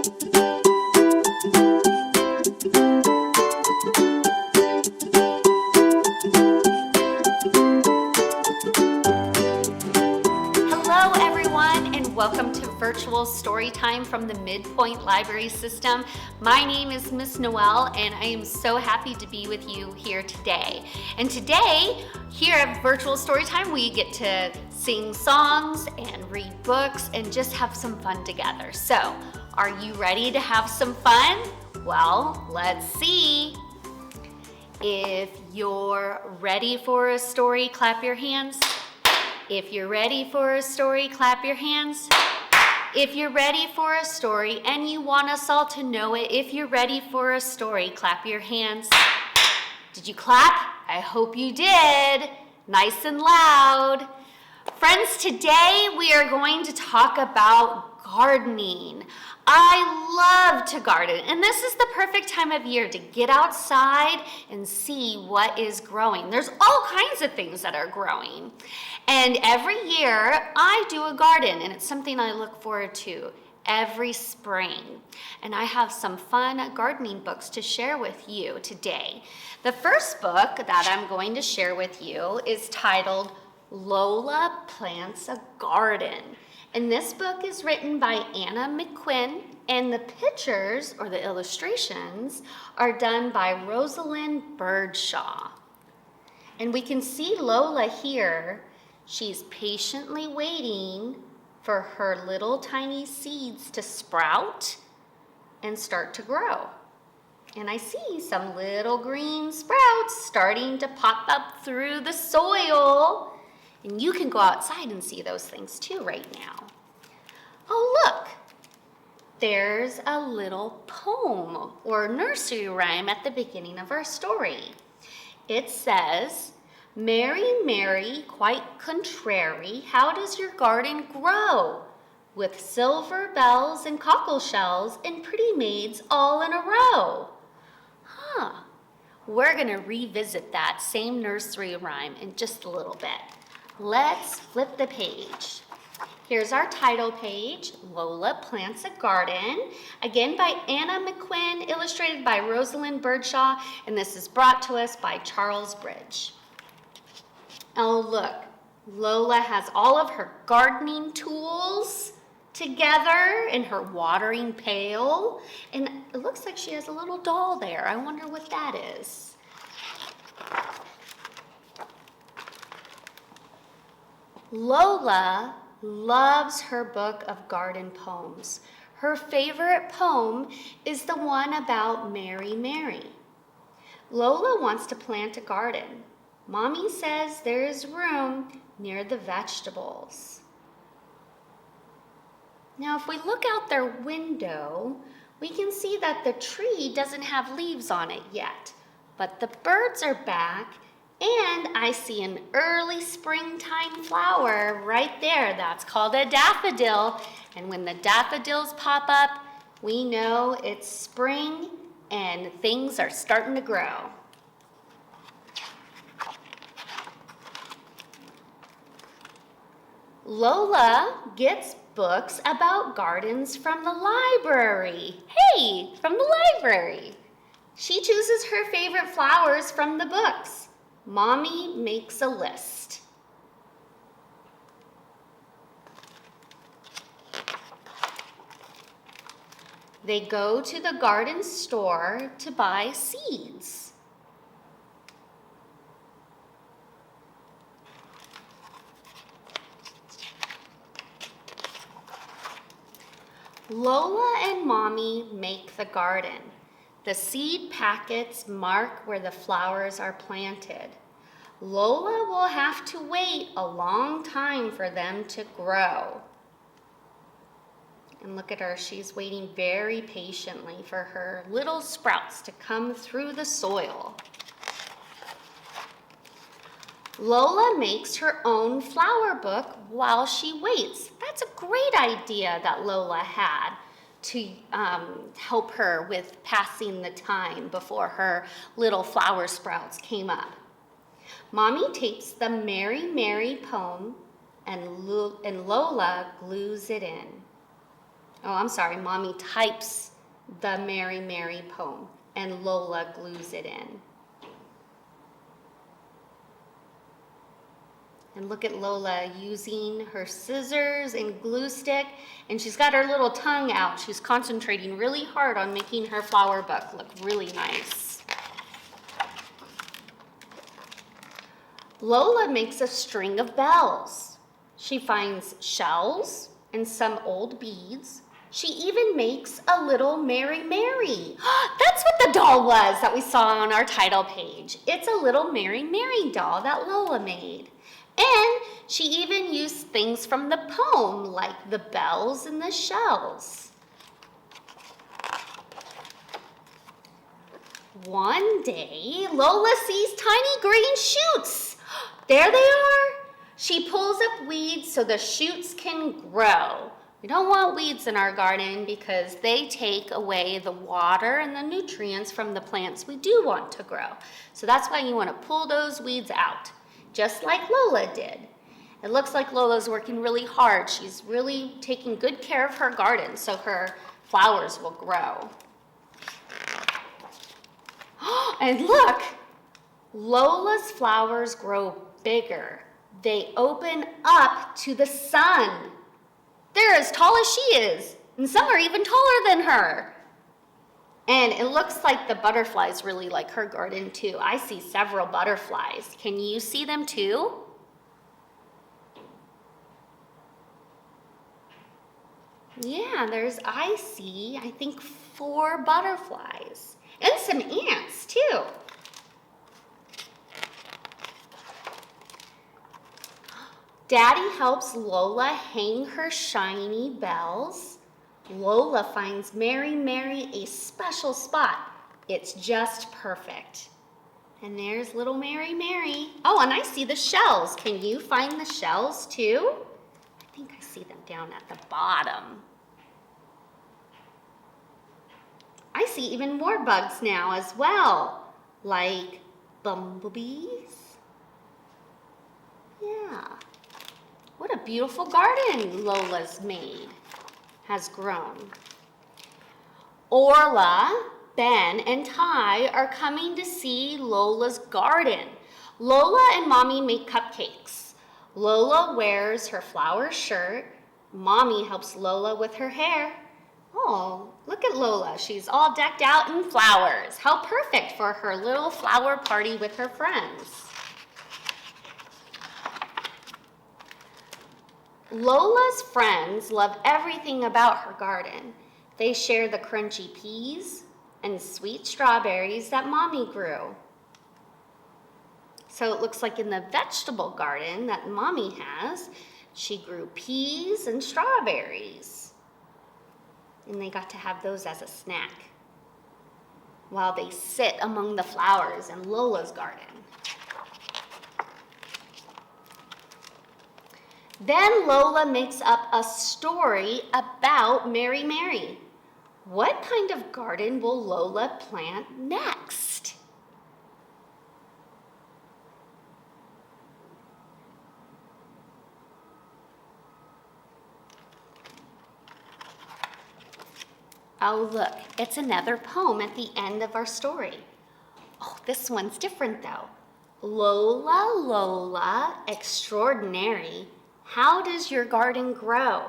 Hello everyone, and welcome to virtual Storytime from the Midpoint Library System. My name is Miss Noel, and I am so happy to be with you here today. And today, here at Virtual Storytime, we get to sing songs and read books and just have some fun together. So, are you ready to have some fun? Well, let's see. If you're ready for a story, clap your hands. If you're ready for a story, clap your hands. If you're ready for a story and you want us all to know it, if you're ready for a story, clap your hands. Did you clap? I hope you did. Nice and loud. Friends, today we are going to talk about gardening. I love to garden, and this is the perfect time of year to get outside and see what is growing. There's all kinds of things that are growing. And every year I do a garden, and it's something I look forward to every spring. And I have some fun gardening books to share with you today. The first book that I'm going to share with you is titled Lola Plants a Garden. And this book is written by McQuinn, and the pictures, or the illustrations, are done by Rosalind Birdshaw. And we can see Lola here. She's patiently waiting for her little tiny seeds to sprout and start to grow. And I see some little green sprouts starting to pop up through the soil. And you can go outside and see those things too right now. Oh, look, there's a little poem or nursery rhyme at the beginning of our story. It says, "Mary, Mary, quite contrary, how does your garden grow? With silver bells and cockle shells and pretty maids all in a row." We're gonna revisit that same nursery rhyme in just a little bit. Let's flip the page. Here's our title page, Lola Plants a Garden, again by McQuinn, illustrated by Rosalind Birdshaw, and this is brought to us by Charles Bridge. Oh look, Lola has all of her gardening tools together in her watering pail, and it looks like she has a little doll there. I wonder what that is. Lola loves her book of garden poems. Her favorite poem is the one about Mary, Mary. Lola wants to plant a garden. Mommy says there is room near the vegetables. Now, if we look out their window, we can see that the tree doesn't have leaves on it yet, but the birds are back. And I see an early springtime flower right there. That's called a daffodil. And when the daffodils pop up, we know it's spring and things are starting to grow. Lola gets books about gardens from the library. Hey, from the library. She chooses her favorite flowers from the books. Mommy makes a list. They go to the garden store to buy seeds. Lola and Mommy make the garden. The seed packets mark where the flowers are planted. Lola will have to wait a long time for them to grow. And look at her, she's waiting very patiently for her little sprouts to come through the soil. Lola makes her own flower book while she waits. That's a great idea that Lola had to help her with passing the time before her little flower sprouts came up. Mommy takes the Mary, Mary poem and Lola glues it in. Oh, I'm sorry, Mommy types the Mary Mary poem and Lola glues it in. And look at Lola using her scissors and glue stick, and she's got her little tongue out. She's concentrating really hard on making her flower book look really nice. Lola makes a string of bells. She finds shells and some old beads. She even makes a little Mary Mary. That's what the doll was that we saw on our title page. It's a little Mary Mary doll that Lola made. And she even used things from the poem, like the bells and the shells. One day, Lola sees tiny green shoots. There they are. She pulls up weeds so the shoots can grow. We don't want weeds in our garden because they take away the water and the nutrients from the plants we do want to grow. So that's why you want to pull those weeds out, just like Lola did. It looks like Lola's working really hard. She's really taking good care of her garden so her flowers will grow. And look, Lola's flowers grow bigger. They open up to the sun. They're as tall as she is, and some are even taller than her. And it looks like the butterflies really like her garden too. I see several butterflies. Can you see them too? Yeah, I see, I think 4 butterflies. And some ants too. Daddy helps Lola hang her shiny bells. Lola finds Mary Mary a special spot. It's just perfect. And there's little Mary Mary. Oh, and I see the shells. Can you find the shells too? I think I see them down at the bottom. I see even more bugs now as well, like bumblebees. Yeah. What a beautiful garden Lola's made, has grown. Orla, Ben, and Ty are coming to see Lola's garden. Lola and Mommy make cupcakes. Lola wears her flower shirt. Mommy helps Lola with her hair. Oh, look at Lola. She's all decked out in flowers. How perfect for her little flower party with her friends. Lola's friends love everything about her garden. They share the crunchy peas and sweet strawberries that Mommy grew. So it looks like in the vegetable garden that Mommy has, she grew peas and strawberries. And they got to have those as a snack while they sit among the flowers in Lola's garden. Then Lola makes up a story about Mary Mary. What kind of garden will Lola plant next? Oh, look, it's another poem at the end of our story. Oh, this one's different though. Lola, Lola, extraordinary. How does your garden grow?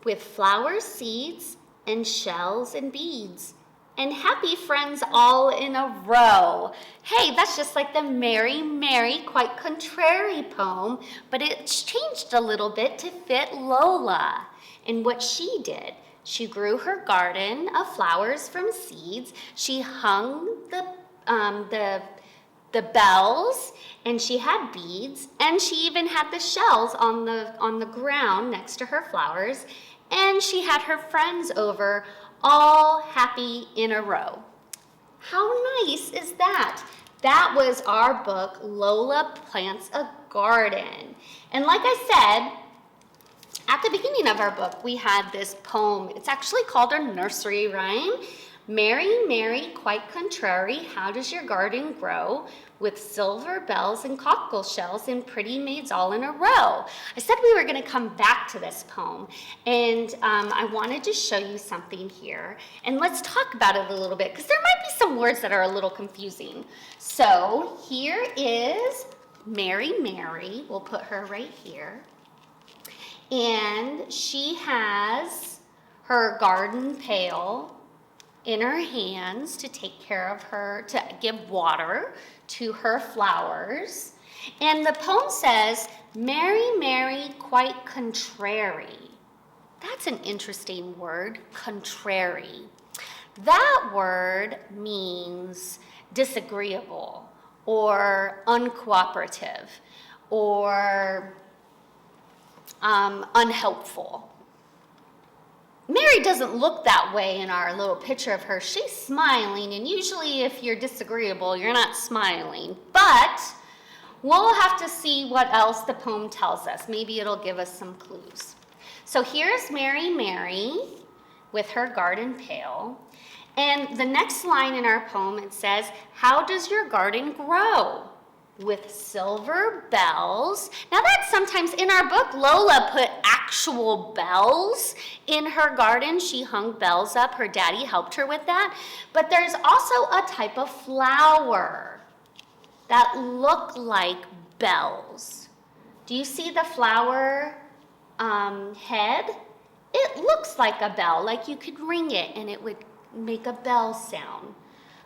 With flowers, seeds, and shells and beads, and happy friends all in a row. Hey, that's just like the Mary Mary Quite Contrary poem, but it's changed a little bit to fit Lola. And what she did, she grew her garden of flowers from seeds. She hung the bells, and she had beads, and she even had the shells on the ground next to her flowers, and she had her friends over, all happy in a row. How nice is that? That was our book, Lola Plants a Garden. And like I said, at the beginning of our book, we had this poem. It's actually called a nursery rhyme, Mary, Mary, quite contrary, how does your garden grow? With silver bells and cockle shells and pretty maids all in a row. I said we were going to come back to this poem, and I wanted to show you something here. And let's talk about it a little bit, because there might be some words that are a little confusing. So here is Mary, Mary. We'll put her right here. And she has her garden pail in her hands to take care of her, to give water to her flowers. And the poem says, Mary, Mary, quite contrary. That's an interesting word, contrary. That word means disagreeable or uncooperative or unhelpful. Mary doesn't look that way in our little picture of her. She's smiling, and usually if you're disagreeable, you're not smiling. But we'll have to see what else the poem tells us. Maybe it'll give us some clues. So here's Mary, Mary with her garden pail. And the next line in our poem, it says, how does your garden grow? With silver bells. Now that's sometimes in our book, Lola put actual bells in her garden. She hung bells up. Her daddy helped her with that. But there's also a type of flower that look like bells. Do you see the flower head? It looks like a bell, like you could ring it and it would make a bell sound.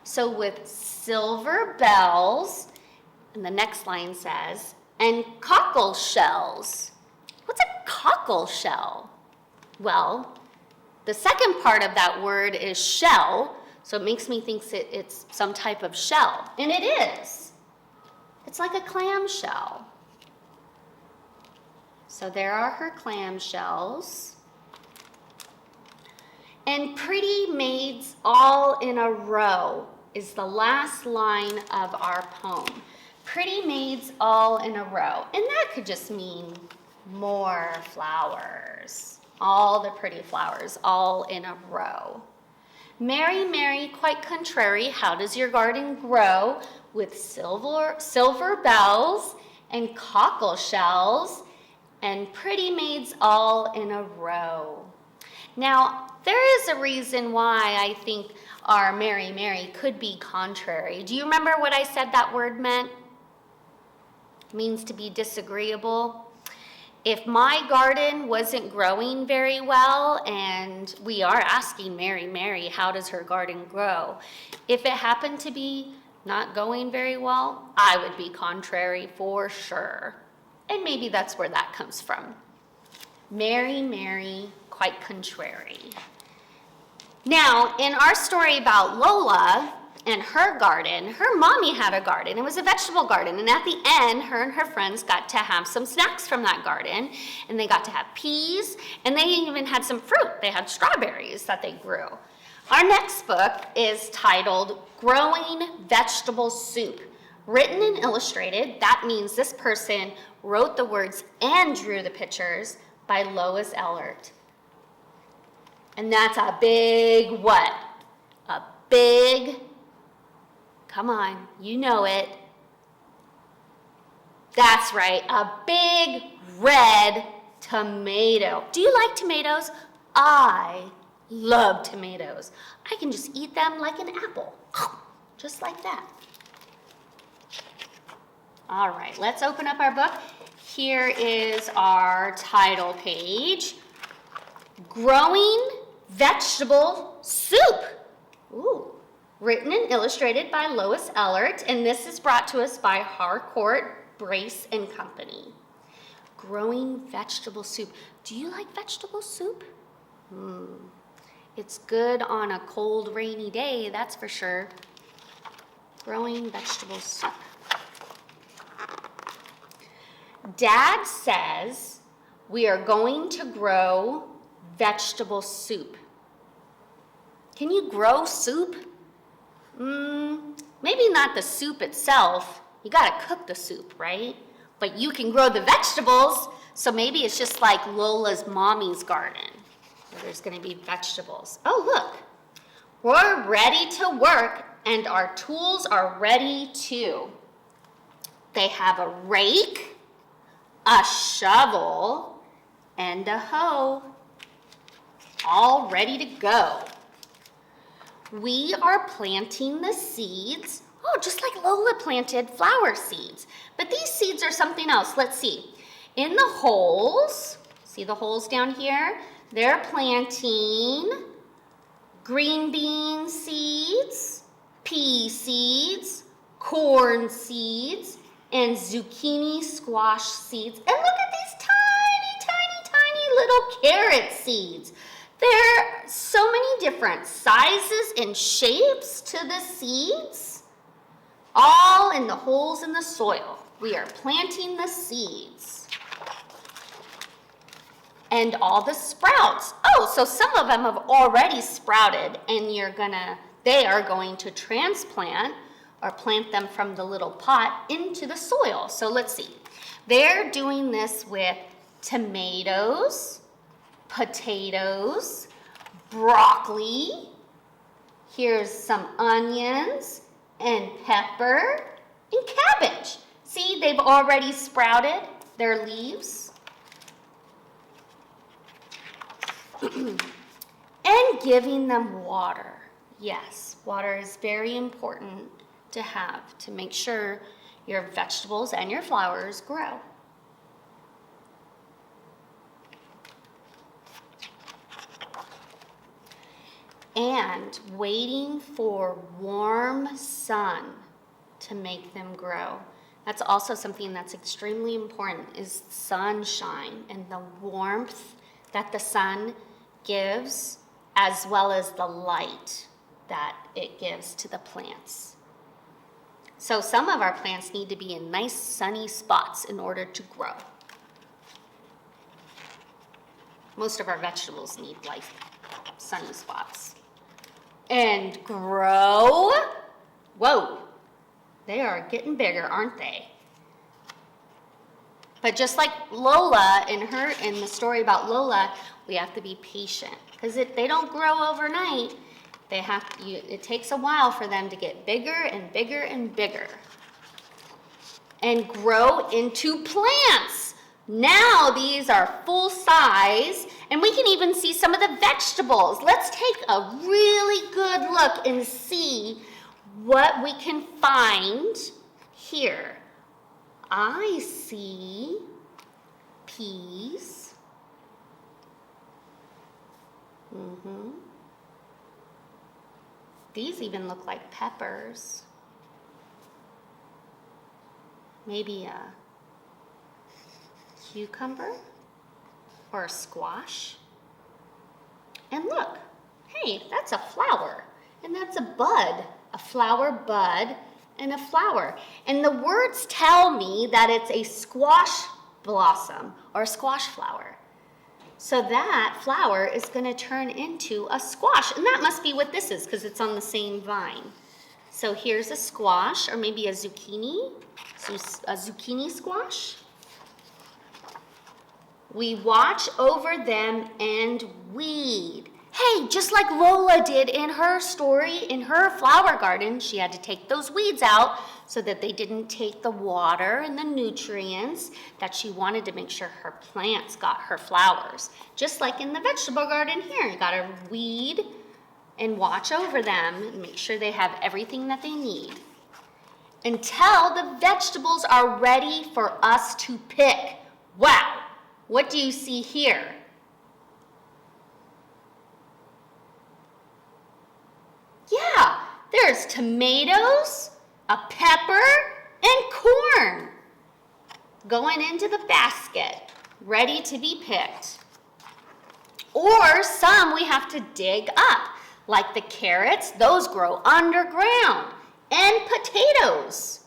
So with silver bells, and the next line says, and cockle shells. What's a cockle shell? Well, the second part of that word is shell, so it makes me think it's some type of shell. And it is. It's like a clam shell. So there are her clam shells. And pretty maids all in a row is the last line of our poem. Pretty maids all in a row. And that could just mean more flowers. All the pretty flowers all in a row. Mary, Mary, quite contrary, how does your garden grow? With silver bells and cockle shells and pretty maids all in a row. Now, there is a reason why I think our Mary, Mary could be contrary. Do you remember what I said that word meant? It means to be disagreeable. If my garden wasn't growing very well, and we are asking Mary, Mary, how does her garden grow? If it happened to be not going very well, I would be contrary for sure. And maybe that's where that comes from. Mary, Mary, quite contrary. Now, in our story about Lola and her garden, her mommy had a garden. It was a vegetable garden. And at the end, her and her friends got to have some snacks from that garden. And they got to have peas. And they even had some fruit. They had strawberries that they grew. Our next book is titled Growing Vegetable Soup. Written and illustrated, that means this person wrote the words and drew the pictures, by Lois Ehlert. And that's a big what? A big, come on, you know it. That's right, a big red tomato. Do you like tomatoes? I love tomatoes. I can just eat them like an apple, just like that. All right, let's open up our book. Here is our title page, Growing Vegetable Soup. Ooh, written and illustrated by Lois Ehlert, and this is brought to us by Harcourt, Brace and Company. Growing vegetable soup. Do you like vegetable soup? It's good on a cold, rainy day, that's for sure. Growing vegetable soup. Dad says we are going to grow vegetable soup. Can you grow soup? Maybe not the soup itself. You gotta cook the soup, right? But you can grow the vegetables, so maybe it's just like Lola's mommy's garden, where there's gonna be vegetables. Oh, look. We're ready to work, and our tools are ready too. They have a rake, a shovel, and a hoe, all ready to go. We are planting the seeds, just like Lola planted flower seeds. But these seeds are something else. Let's see. In the holes, see the holes down here? They're planting green bean seeds, pea seeds, corn seeds, and zucchini squash seeds. And look at these tiny little carrot seeds. There are so many different sizes and shapes to the seeds, all in the holes in the soil. We are planting the seeds. And all the sprouts. So some of them have already sprouted, and they are going to transplant or plant them from the little pot into the soil. So let's see. They're doing this with tomatoes, potatoes, broccoli. Here's some onions and pepper and cabbage. See, they've already sprouted their leaves. And giving them water. Yes, water is very important to have to make sure your vegetables and your flowers grow. And waiting for warm sun to make them grow. That's also something that's extremely important, is sunshine and the warmth that the sun gives, as well as the light that it gives to the plants. So some of our plants need to be in nice sunny spots in order to grow. Most of our vegetables need like sunny spots. And grow. Whoa, they are getting bigger, aren't they? But just like Lola in the story about Lola, we have to be patient because they don't grow overnight. It takes a while for them to get bigger and bigger and bigger and grow into plants. Now these are full size, and we can even see some of the vegetables. Let's take a really good look and see what we can find here. I see peas. These even look like peppers. Maybe a cucumber or a squash. And look, hey, that's a flower, and that's a bud, a flower bud and a flower. And the words tell me that it's a squash blossom or a squash flower. So that flower is going to turn into a squash, and that must be what this is because it's on the same vine. So here's a squash, or maybe a zucchini squash. We watch over them and weed. Hey, just like Lola did in her story, in her flower garden, she had to take those weeds out so that they didn't take the water and the nutrients that she wanted to make sure her plants got her flowers. Just like in the vegetable garden here, you gotta weed and watch over them and make sure they have everything that they need until the vegetables are ready for us to pick. Wow, what do you see here? Yeah, there's tomatoes, a pepper, and corn going into the basket, ready to be picked. Or some we have to dig up, like the carrots, those grow underground, and potatoes.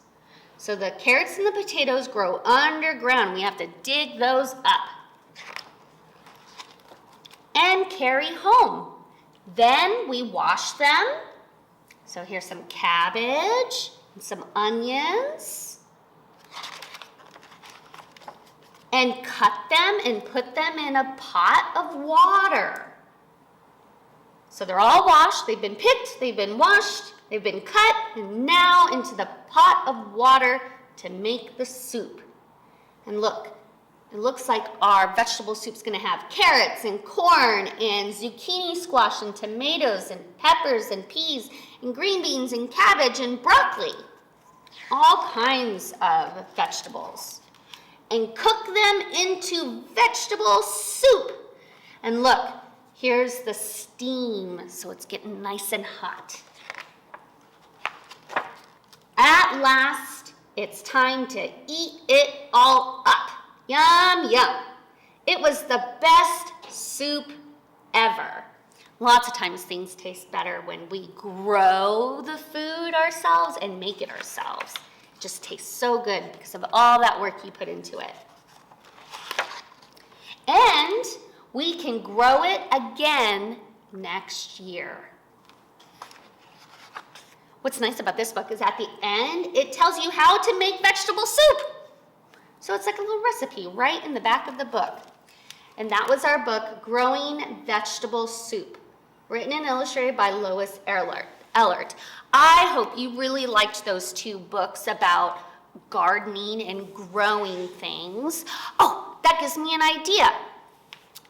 So the carrots and the potatoes grow underground. We have to dig those up and carry home. Then we wash them. So here's some cabbage and some onions. And cut them and put them in a pot of water. So they're all washed, they've been picked, they've been washed, they've been cut, and now into the pot of water to make the soup. And look, it looks like our vegetable soup's gonna have carrots and corn and zucchini squash and tomatoes and peppers and peas and green beans and cabbage and broccoli. All kinds of vegetables. And cook them into vegetable soup. And look, here's the steam, so it's getting nice and hot. At last, it's time to eat it all up. Yum, yum. It was the best soup ever. Lots of times things taste better when we grow the food ourselves and make it ourselves. It just tastes so good because of all that work you put into it. And we can grow it again next year. What's nice about this book is at the end, it tells you how to make vegetable soup. So it's like a little recipe right in the back of the book. And that was our book, Growing Vegetable Soup, written and illustrated by Lois Ehlert. I hope you really liked those two books about gardening and growing things. Oh, that gives me an idea.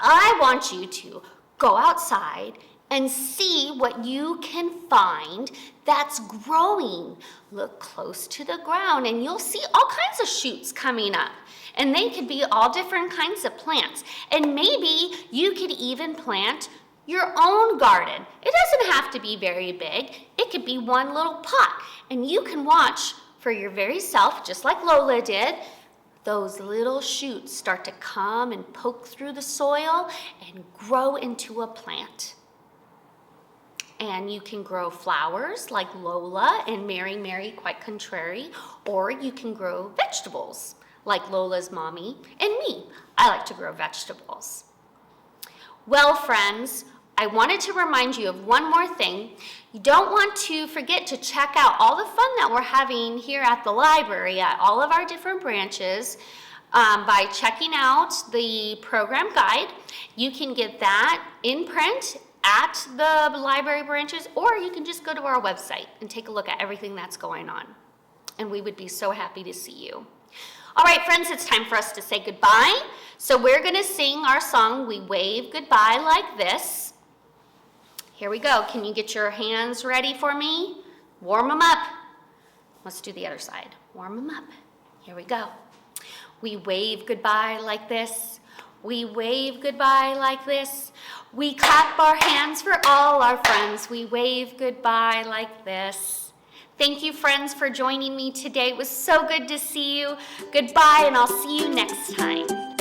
I want you to go outside and see what you can find that's growing. Look close to the ground and you'll see all kinds of shoots coming up. And they could be all different kinds of plants. And maybe you could even plant your own garden. It doesn't have to be very big. It could be one little pot. And you can watch for your very self, just like Lola did, those little shoots start to come and poke through the soil and grow into a plant. And you can grow flowers like Lola and Mary Quite Contrary, or you can grow vegetables like Lola's mommy and me. I like to grow vegetables. Well, friends, I wanted to remind you of one more thing. You don't want to forget to check out all the fun that we're having here at the library at all of our different branches by checking out the program guide. You can get that in print at the library branches, or you can just go to our website and take a look at everything that's going on. And we would be so happy to see you. All right, friends, it's time for us to say goodbye. So we're gonna sing our song, We Wave Goodbye Like This. Here we go. Can you get your hands ready for me? Warm them up. Let's do the other side. Warm them up. Here we go. We wave goodbye like this. We wave goodbye like this. We clap our hands for all our friends. We wave goodbye like this. Thank you, friends, for joining me today. It was so good to see you. Goodbye, and I'll see you next time.